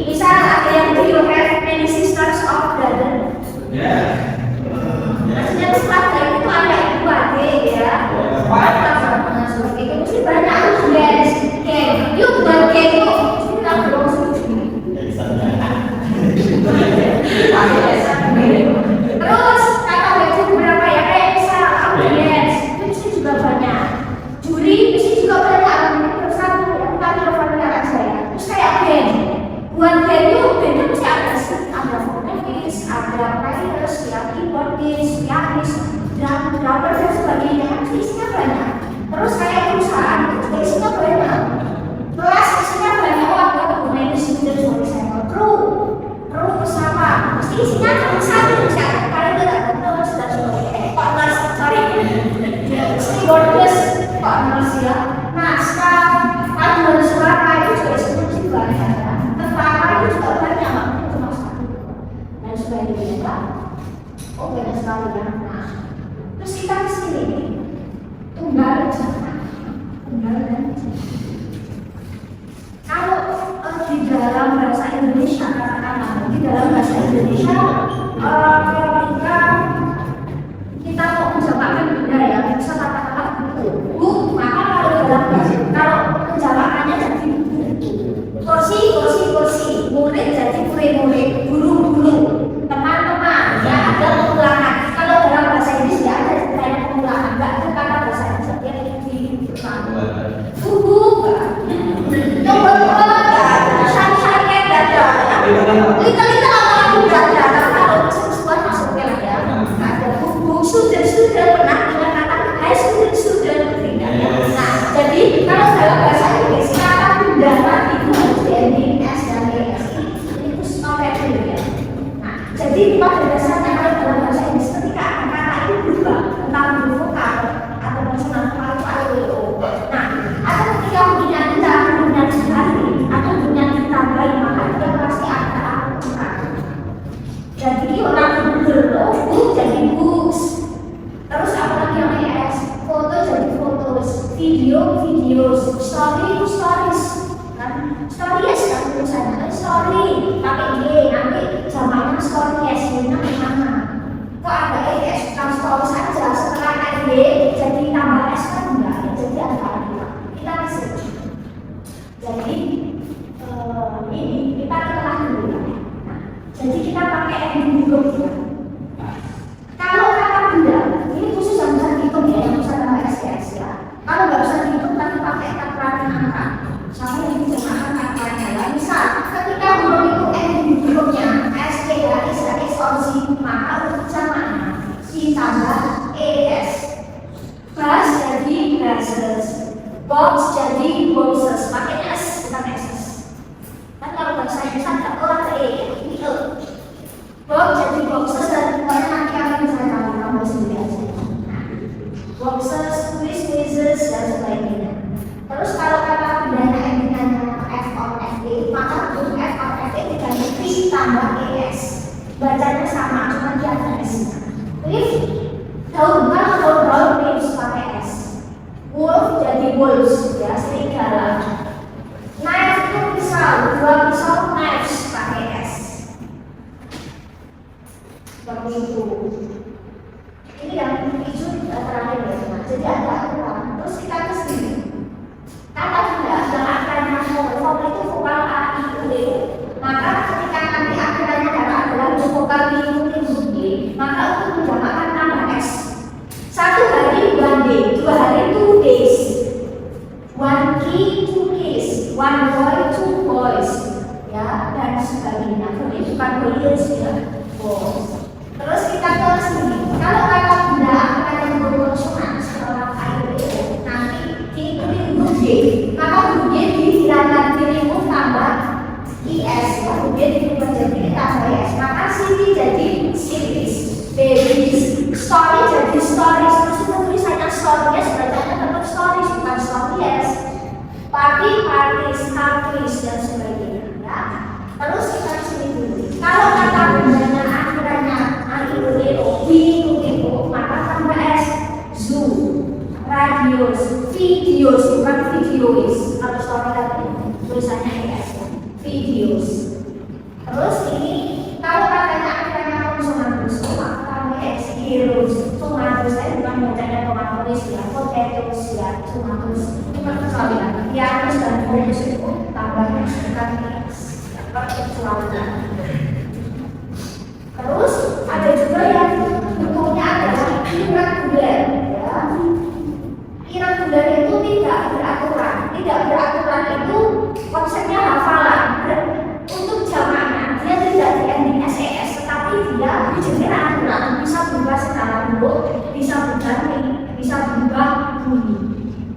Misal ada yang do you have many sisters or brother? Yeah. Maksudnya keluarga itu ada ibu adik ya. Seperti itu mesti banyak guys. Yuk buat yuk. Kita belum terus kata baju berapa ya, kayak misal audiens itu mesti juga banyak, juri mesti juga banyak, terus satu ya kita teleponnya aja ya. Terus kayak band, buat bandnya mesti ada vokalis, ada players, ya keyboardis, pianis, drummer dan sebagainya, mesti isinya banyak. Terus kayak perusahaan itu juga isinya banyak, kelas isinya banyak, ada manajemen dari saya kru pesawat, mesti isinya cuma satu misalnya. Kalau tidak terus dan sebagainya. Partners, stewardess, partners ya. Nah, staff, panduan suara itu juga mesti banyak ya. Tentara itu juga banyak, makanya cuma satu dan sebagainya kan. Oh banyak sekali ya. Nah, terus kita kesini tunggal jangan, tunggal dan kalau di dalam bahasa Indonesia, katakanlah di dalam bahasa Indonesia ketika kita mau menjawabkan benda ya, bisa katakanlah bu, maka kalau penjawabannya jadi bu, kursi, murid jadi kata bahasa Indonesia dia di bubuk, coba syari-syari dada, lita-lita apa dada, kalau sesuatu masuknya ya, ada bubuk, sudah pernah dengar kata hai sudah tidak. Nah, jadi kalau dalam bahasa Inggris kata bundaran itu harus di s dan es, itu stopnya dulu ya. Nah, jadi pada dasarnya kalau dalam bahasa Inggris ketika kata itu berubah tentang huruf vokal atau konsonan atau nah, atau ketika bunyinya dihari atau bunyinya ditambahi maka dia pasti ada akurat. Jadi orang berburu jadi books. Terus apalagi yang es, foto jadi fotos, videos, stories, kan? Stories kan tulisannya, story pakai y, nanti jamaknya stories, y-nya gimana? Kok ada es, kan stories saja setelah y jadi tambah s kan enggak, jadi ada lagi. Kita research. Jadi ini kita kenalan dulu ya. Nah, jadi kita pakai ending group ya. Kalau kata benda, ini khusus yang bisa dihitung ya, yang bisa tambah SKS ya. Kalau nggak bisa dihitung, tapi pakai takaran angka. Sama yang dijamakan takarannya ya. Misal, ketika mau itu ending grupnya SK ya, X or Z, maka untuk jamaknya C tambah ES. Bus jadi buses, box jadi boxes, pakai S bukan SS. Kan kalau bahasa Inggris ada orang E, ini E. Box jadi boxes dan pokoknya nanti akan saya kamu sendiri aja. Boxes, quizzes dan sebagainya. Terus kalau kata pidana endingannya F or FD, maka untuk F or FD diganti P tambah ES. Bacanya sama, cuma dia ada S-nya. Lift, daun leaves pakai S. Wolf jadi wolves, ya serigala. Knife itu pisau, dua pisau knives pakai S. Seperti itu. Ini yang hijau terakhir ya. Nah, jadi ada aturan. Terus kita ke sini. Kata benda yang akarnya form itu vokal A, I, U, E. Maka ketika nanti akhirannya adalah vokal I, U, E, G, maka untuk menjamakkan tambah S. 1 hari 1 day, 2 hari 2 days. 1 key 2 keys, 1 boy 2 boys, ya dan sebagainya. Ini bukan boys ya, boys. Terus kita ke sini. Kalau kata benda akan yang berkonsonan seorang air nanti diikuti huruf G, maka huruf G dihilangkan dirimu tambah IS, ya huruf G dirubah jadi tambah IS, maka city jadi cities, babies, story jadi stories. Terus itu tulisannya stories, bacanya tetap stories bukan stories. Party, parties, countries dan sebagainya. Ya. Terus kita ke sini dulu. Kalau kata bendanya akhirannya maka tambah S, zoo, radios, videos, bukan videos. Kalau story tadi tulisannya ES, videos. Terus ini kalau katanya akhirnya tomatoes, maka tambah S, heroes, tomatoes. Saya bukan bacanya tomatoes ya, potatoes ya, tomatoes. Kecualian, pianos dan bonus itu tambahnya bukan ES, kecualian. Terus ada juga yang bentuknya adalah irregular, ya. Irregular itu tidak beraturan. Tidak beraturan itu konsepnya hafalan. Untuk jamaknya dia tidak di ending SES, tetapi dia jenis aturan, bisa berubah secara bentuk, bisa berganti, bisa berubah bunyi.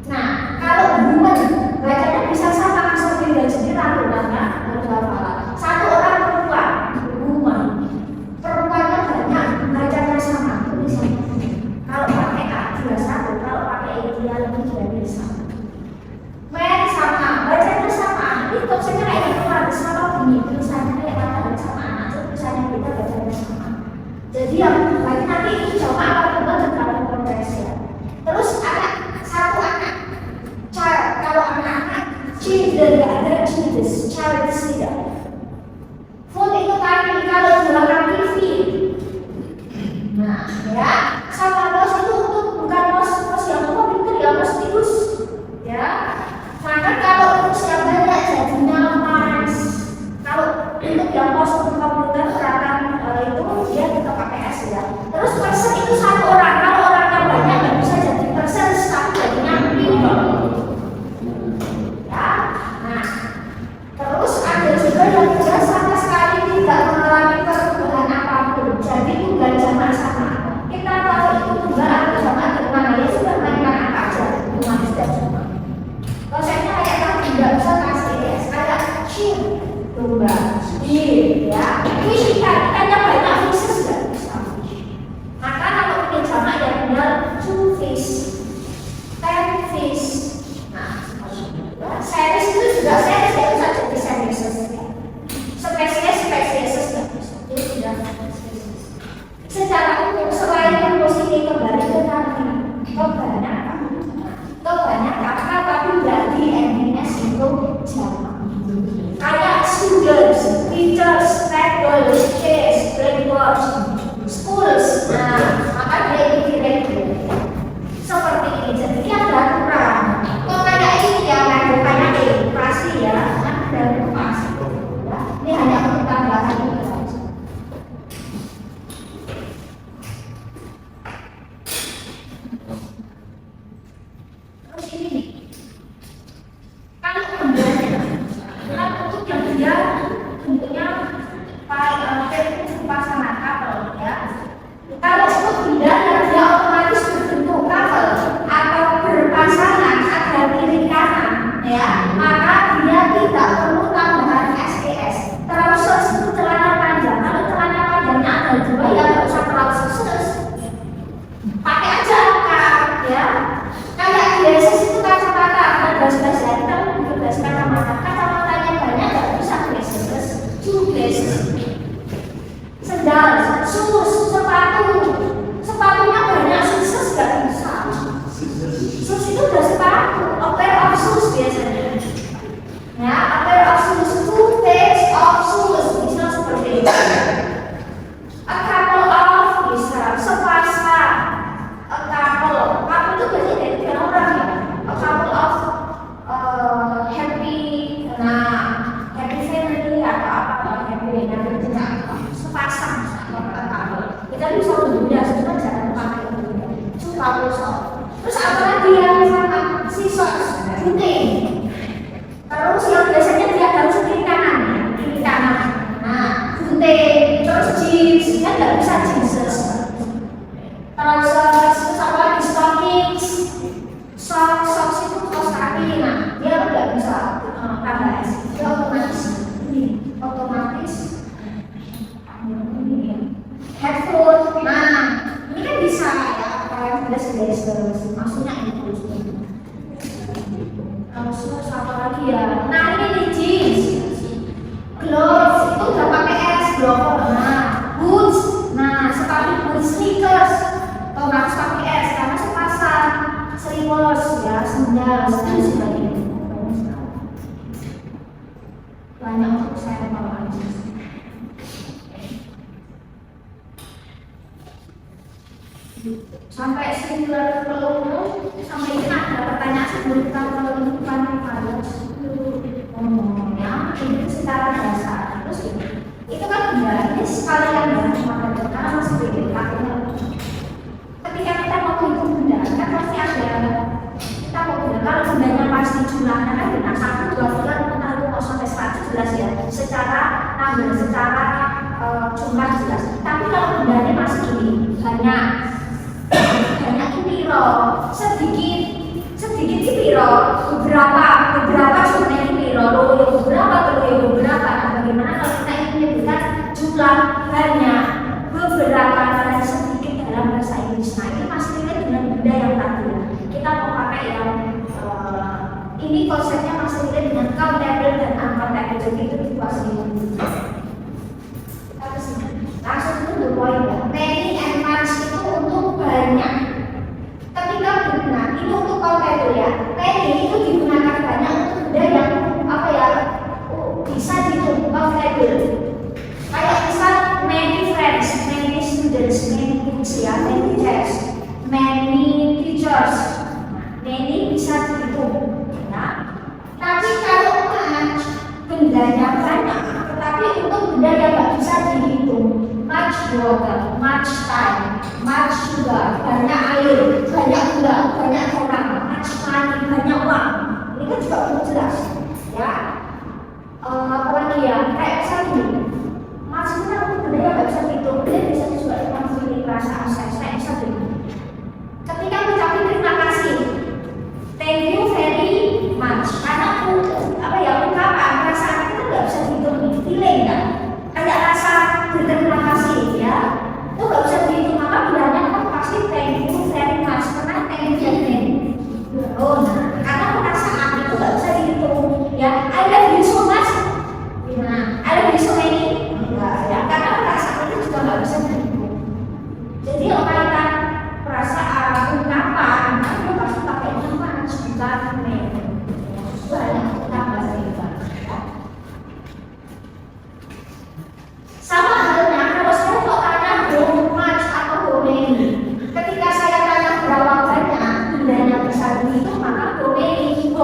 Nah, kalau woman bacanya bisa sama seperti dan jenis aturan, ya, harus hafalan. Satu orang perempuan, woman. Perempuannya banyak, bacanya sama, tulisannya. Kalau pakai A dia satu, kalau pakai E dia lebih dari sama. Men sama, bacanya sama. Ini konsepnya kayak gitu, harus sama bunyi. Tulisannya kayak kata sama anak, tulisannya kita bacanya sama. Jadi yang bagi nanti itu coba apa coba terkait progres ya. Terus anak, satu anak, child. Kalau anak-anak, children nggak ada childs, child tidak. Food itu kaki, kalau dua kaki feet. Nah, ya, sama bos itu untuk bukan bos yang komputer ya, bos tikus. Ya, maka kalau untuk yang banyak jadinya mas. Kalau untuk yang bos untuk komputer peralatan itu dia tetap pakai S ya. Terus person itu satu orang, kalau orangnya banyak nggak bisa jadi person. 11 ya, kita mau 13 kacamata. Kacamatanya banyak, nggak bisa glasses, 2 glasses. Sendal, shoes, sepatu. Sepatunya banyak, shoes nggak bisa. Shoes itu udah sepatu, a pair of shoes biasanya. Ya, a pair of shoes, 2 pairs of shoes, bisa seperti itu. A couple of bisa sepasang. A couple itu biasanya dari tiga orang ya. A couple of happy, nah happy family atau apa happy nanti sepasang atau a couple. Kita bisa berbeda, cuma jangan pakai berbeda. Cuma terus apa lagi yang sama scissors, gunting. Terus yang biasanya dia harus kiri kanan. Nah, gunting, terus jeans, kan nggak bisa jeans. Terus apa lagi stockings, socks itu kaos kaki. Nah, dia nggak bisa tambah S. Dia otomatis. Headphone, nah ini kan bisa ya, kayak blazers, maksudnya itu. Terus apa lagi ya? Nah ini nih jeans, gloves itu udah pakai S, glove. Nah boots, nah sepatu boots, sneakers, harus pakai S karena sepasang. Slippers ya, sandal, itu sebagainya. Banyak untuk saya bawa aja. Sampai singular peluru, sampai ini ada pertanyaan sebelum kita ke panel ngomongnya ini secara dasar. Terus itu kan benar, ini sekalian ya materi karena masih sedikit pakainya. Ketika kita mau hitung benda, kan pasti ada kita mau benda. Kalau bendanya pasti jumlahnya kan benar 1, 2, 3, 4, 5 sampai 100 jelas ya. Secara tambah, secara jumlah jelas. Tapi kalau bendanya masih gini banyak ini piro, sedikit ini piro, beberapa sebenarnya ini piro, beberapa. Bagaimana kalau kita ingin menyebutkan jumlah banyak, beberapa dan sedikit dalam bahasa Inggris. Nah ini masih relate dengan benda yang tadi. Kita mau pakai yang ini konsepnya masih relate dengan countable dan uncountable. Jadi itu dikuasai. Langsung itu the point ya. Many and much itu untuk banyak. Ketika digunakan itu untuk countable ya. Many itu digunakan banyak untuk benda yang apa ya bisa dihitung countable. Kayak misal many friends, many students, many books ya, many tests, many teachers. Many bisa dihitung. Ya. Tapi kalau much bendanya banyak, tetapi untuk benda yang nggak bisa dihitung. Much water, much time, much sugar, banyak air, banyak gula, banyak orang, much money, banyak uang. Ini kan juga belum jelas, ya. Apalagi ya, kayak misalnya gini, maksudnya untuk benda yang nggak bisa dihitung, dia bisa juga menghasilkan perasaan saya bisa gini. Ketika mengucapkan terima kasih, thank you very much, karena apa ya ungkapan perasaan itu nggak bisa dihitung, feeling kan. Kayak rasa berterima kasih ya, itu nggak bisa dihitung, maka bilangnya kan pasti thank you very much, karena thank you very much. Karena perasaan itu nggak bisa dihitung ya. I love you so much, nah I love you so many, ya karena perasaan itu juga nggak bisa dihitung. Jadi kaitan perasaan ungkapan itu pasti pakai ungkapan bukan many. Banyak kita bahasa itu. Sama halnya kalau saya kok tanya how much atau how many. Ketika saya tanya berapa banyak bendanya besar itu, maka how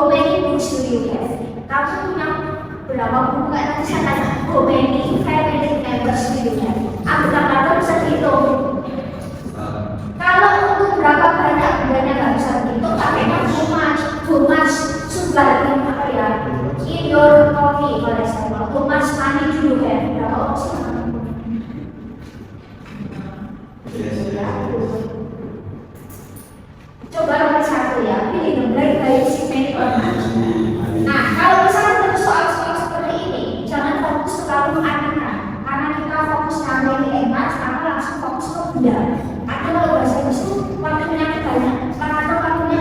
many books do you have? Kamu punya berapa buku? Kayak tadi saya tanya how many family members do you have? Anggota keluarga bisa dihitung. Kalau untuk berapa banyak bendanya nggak bisa dihitung, pakainya how much sugar in apa ya? In your coffee, for example, how much money do you have? Berapa opsi? Coba nomor 1 ya, pilih yang baik-baik si many or much. Nah, kalau misalnya ada soal-soal seperti ini, jangan fokus terlalu aneh-aneh, karena kita fokus many and much, karena langsung fokus ke benda. Atau kalau bahasa itu waktunya banyak, karena waktunya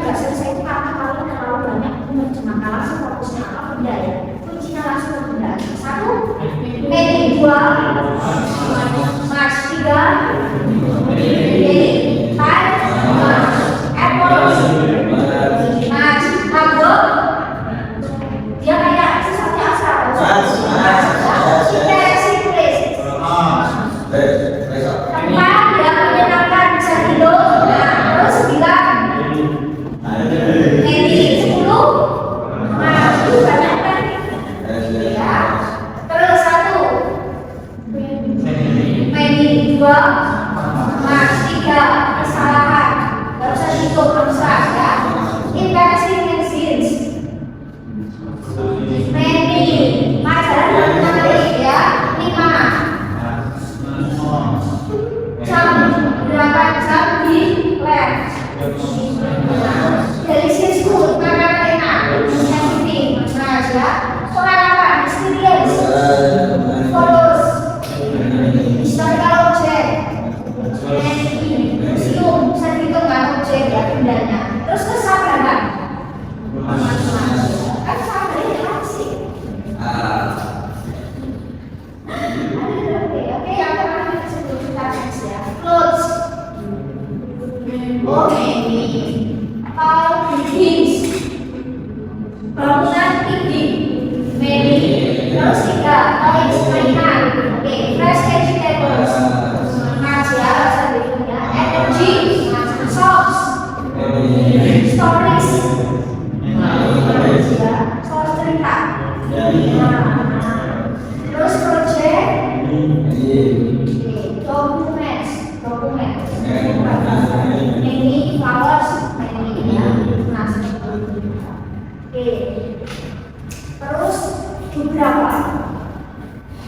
jeans. Bangunan tinggi. Many. Terus 3, toys mainan. Oke, fresh vegetables. Nasi ya, bahasa berikutnya. Energy. Socks. Stories. Ya, soal cerita. Terus project. Documents. Many flowers. Many ya. Oke. Terus beberapa.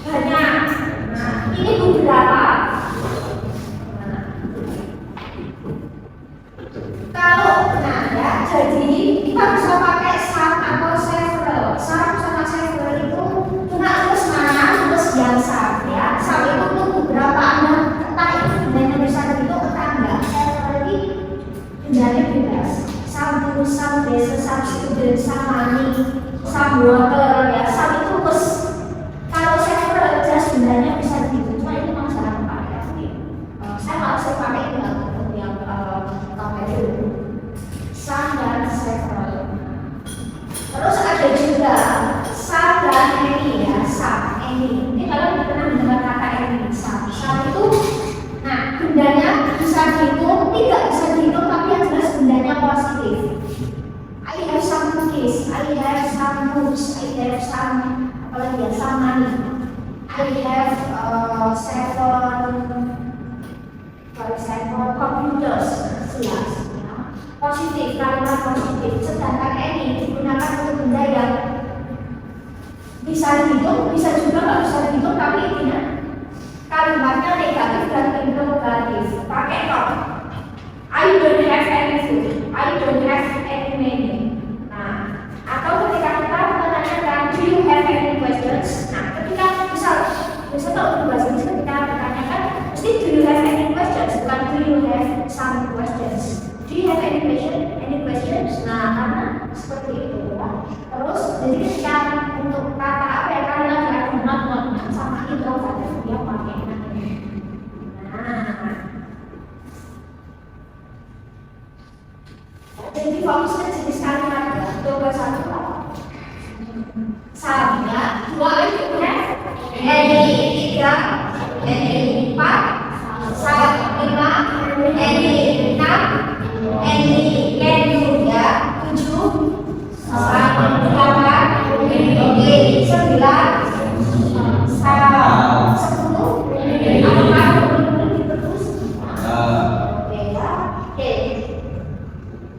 Banyak. Nah, ini beberapa. Kalau nah ya, jadi kita bisa pakai some atau several. Some sama several itu cuma terus mana, terus yang some ya. Some itu untuk beberapa, Anda entah itu bendanya bisa dihitung entah enggak. Several ini bendanya bebas. Some food, some dessert, some student, some money, some water ya. Some itu terus. Kalau several jelas bendanya bisa dihitung. Cuma ini memang jarang pakai. Saya nggak sering pakai itu untuk yang itu. Some dan several. Terus ada juga some dan any ya, some, any. Ini kalau pernah mendengar kata any, some. Some itu, nah bendanya bisa dihitung, tidak bisa dihitung, tapi yang jelas bendanya positif. I have some cookies, I have some books, I have some, apalagi ya, some money. I have for example, computers, jelas. Positif, kalimat positif. Sedangkan any digunakan untuk benda yang bisa dihitung, bisa juga nggak bisa dihitung, tapi intinya kalimatnya negatif dan interrogatif. Pakai not. I don't have any food. I don't have any money. Nah, atau ketika kita menanyakan do you have any questions? Nah, ketika misal kalau bahasa Inggris ketika ditanyakan mesti do you have any questions, bukan do you have some questions. Do you have any questions? Nah, karena seperti itu ya. Terus jadi ketika untuk kata apa ya, kalian ada not sama interrogatif dia pakai nanti. Nah, jadi fokus ke jenis kalimat ya. Coba satu lah. Sama, 2 itu have any, 3 any, 4 5 any, 6 any, can you ya, 7 8 oke, 9 10 apakah boleh terus? Oke ya, oke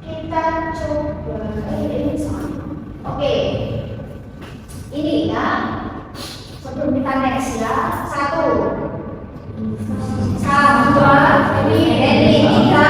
kita coba ini sama. Oke, ini ya sebelum kita next ya. 1 2 3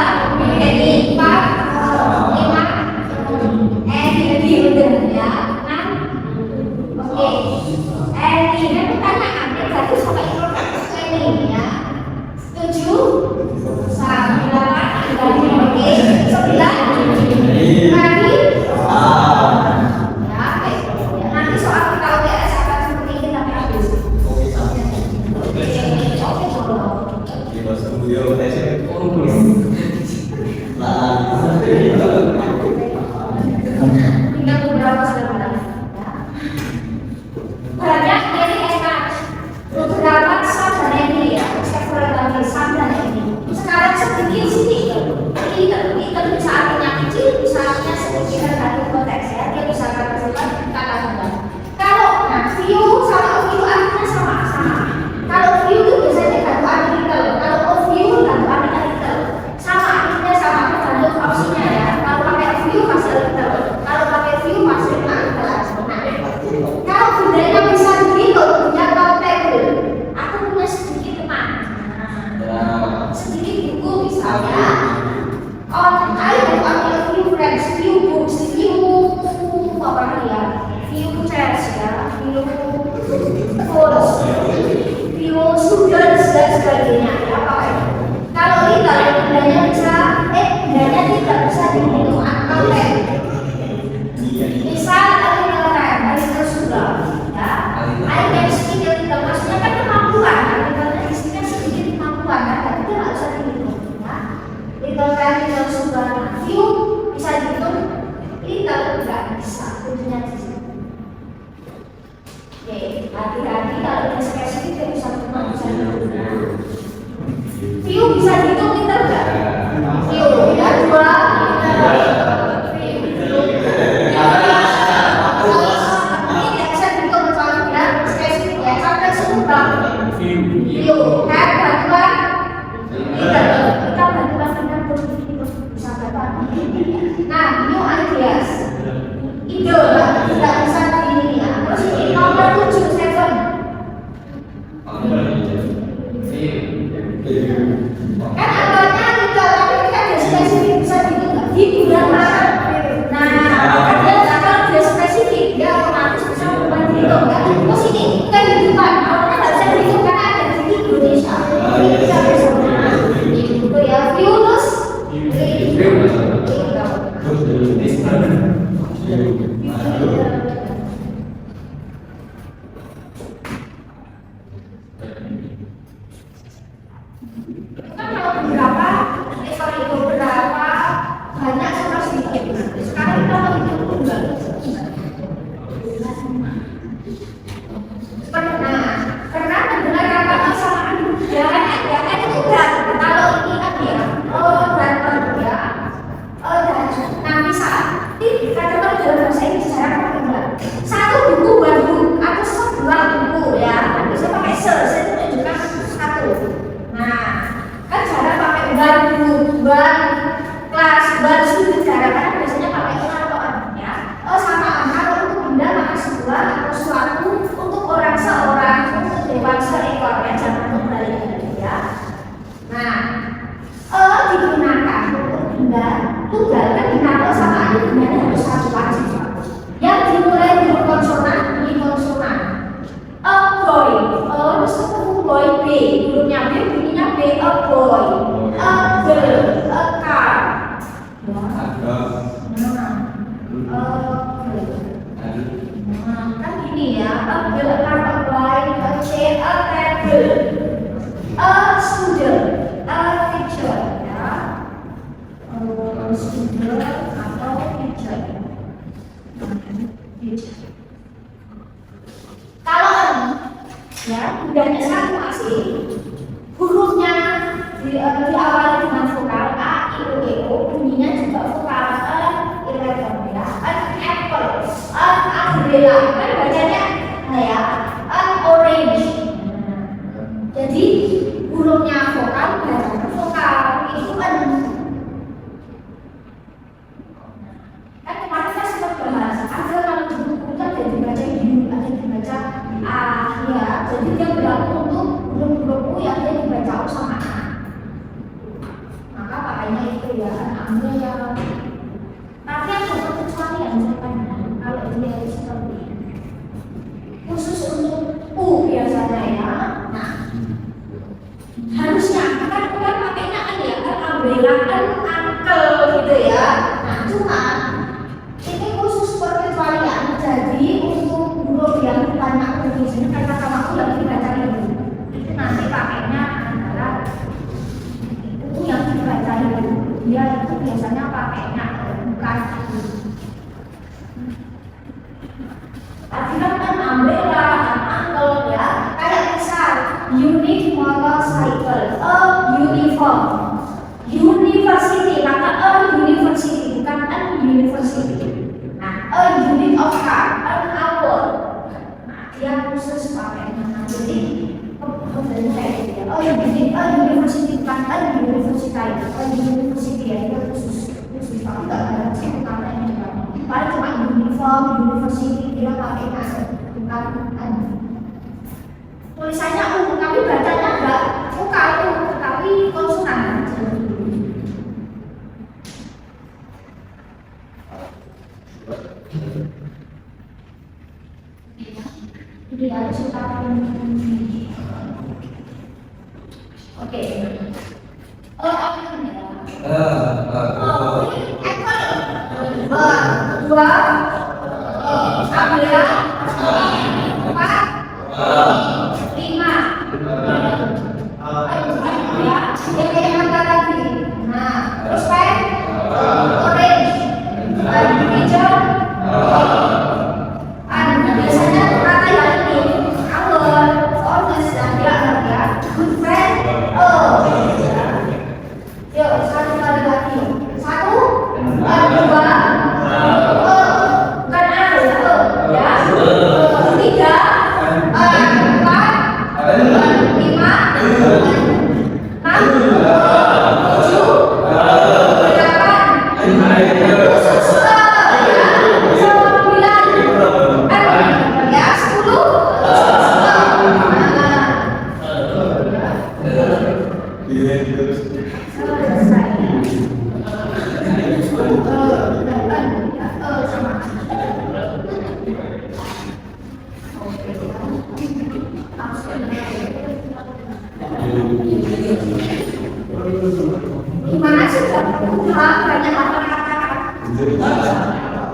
Tidur, tidak bisa di ya. Terus ini nomor 7, 7. Kan awalnya tidur, tapi kita ada spesifik bisa tidur di bulan Maret. Nah, kalau dia spesifik, dia otomatis bisa berubah tidur kan. Terus ini kehidupan, awalnya nggak bisa dihitung karena ada di Indonesia. Bisa bersama. Itu ya, virus. Kan kalau berapa, sorry itu berapa banyak sama sedikit. Sekarang kita mau hitung tunggal. Pernah mendengar kata persamaan dan itu berat. Kalau ini kan ya, berat ya. Nah misal, ini katakan dalam bahasa Inggris cara pakai berat. Satu buku baru atau sebuah buku ya, bisa pakai se itu menunjukkan satu. Nah, kan cara pakai baru, kelas, studi cara kan biasanya pakai kenapa ya. Sama kalau untuk benda maka sebuah atau suatu untuk orang seorang untuk dewan seekor ya jangan kembali ya. Nah, digunakan untuk benda tunggal kan dinampil sama ada bendanya harus satu wajib. Yang dimulai huruf konsonan bunyi konsonan. A boy, terus ketemu boy B, hurufnya B bunyinya B, a boy. A girl, a car. Kan gini ya, a girl, a car, a boy, a chair, a table, a student, a teacher ya. Student atau teacher. Kalau ya budaya satu masih hurufnya diawali dengan vokal a, i, u, e, o, bunyinya juga vokal irregular ya. Apple, umbrella, kan bacanya ya, orange. Jadi hurufnya vokal bacanya vokal itu kan kemarin saya sempat bahas ada kalau di buku itu ada dibaca U, ada dibaca A ya, jadi dia berlaku untuk huruf-huruf U yang dia dibaca U sama A. Maka pakainya itu ya, ambil yang tapi ada kecualian kalau dia seperti ini. Khusus untuk U biasanya ya. Nah, harusnya kan pakainya kan ya, kan umbrella kan uncle gitu ya. Nah, cuma ini khusus perkecualian, jadi untuk huruf yang banyak tulisannya karena sama aku yang dibaca ini itu nanti pakainya adalah itu yang dibaca itu dia itu biasanya pakainya bukan itu. Tadi kan umbrella, uncle ya, kayak misal unit motorcycle, uniform, university, maka university bukan university. A unit of car, an hour. Nah, dia khusus pakainya. Jadi pembelajaran kayak gitu ya. University bukan university, university ya dia khusus pakai nggak ada pakainya. Paling cuma uniform, university dia pakainya bukan an. Tulisannya U, tapi bacanya enggak vokal U, tapi konsonan. Jadi harus kita oke. Dua, ambil, 4, 5. Ya, yang lagi. Nah, terus pen, orange, hijau. Biasanya kata yang ini awal, orange dan bilang ya, good friend, yuk sekali lagi, 1, 2, bukan A ya, 3, 4, 5, 6, 7, 8, 9,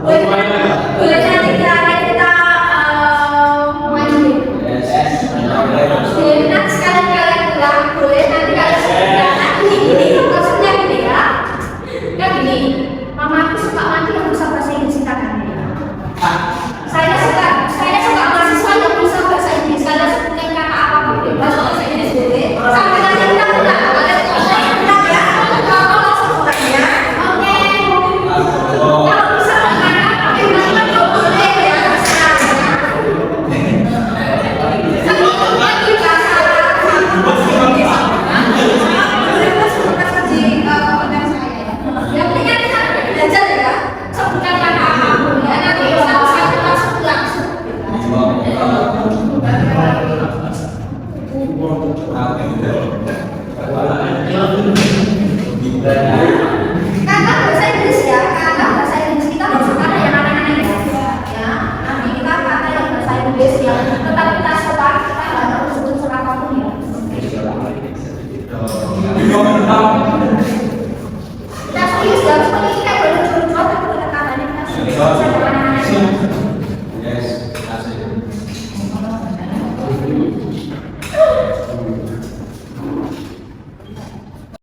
Boleh tanya? Boleh